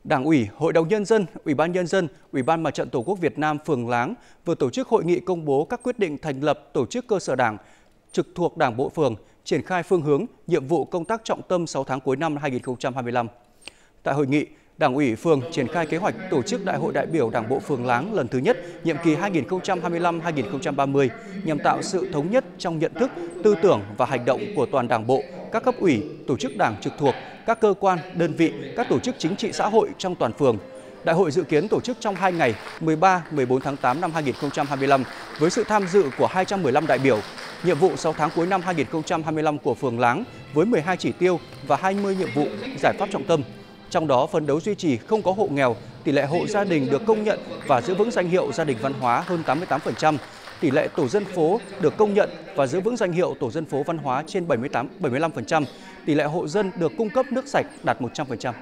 Đảng ủy, Hội đồng Nhân dân, Ủy ban Nhân dân, Ủy ban Mặt trận Tổ quốc Việt Nam phường Láng vừa tổ chức hội nghị công bố các quyết định thành lập tổ chức cơ sở đảng trực thuộc Đảng bộ phường, triển khai phương hướng, nhiệm vụ công tác trọng tâm 6 tháng cuối năm 2025. Tại hội nghị, Đảng ủy phường triển khai kế hoạch tổ chức Đại hội đại biểu Đảng bộ phường Láng lần thứ nhất, nhiệm kỳ 2025-2030 nhằm tạo sự thống nhất trong nhận thức, tư tưởng và hành động của toàn Đảng bộ, các cấp ủy, tổ chức Đảng trực thuộc, các cơ quan, đơn vị, các tổ chức chính trị xã hội trong toàn phường. Đại hội dự kiến tổ chức trong 2 ngày 13-14 tháng 8 năm 2025 với sự tham dự của 215 đại biểu. Nhiệm vụ 6 tháng cuối năm 2025 của phường Láng với 12 chỉ tiêu và 20 nhiệm vụ, giải pháp trọng tâm. Trong đó, phấn đấu duy trì không có hộ nghèo, tỷ lệ hộ gia đình được công nhận và giữ vững danh hiệu gia đình văn hóa hơn 88%, tỷ lệ tổ dân phố được công nhận và giữ vững danh hiệu tổ dân phố văn hóa trên 75%, tỷ lệ hộ dân được cung cấp nước sạch đạt 100%.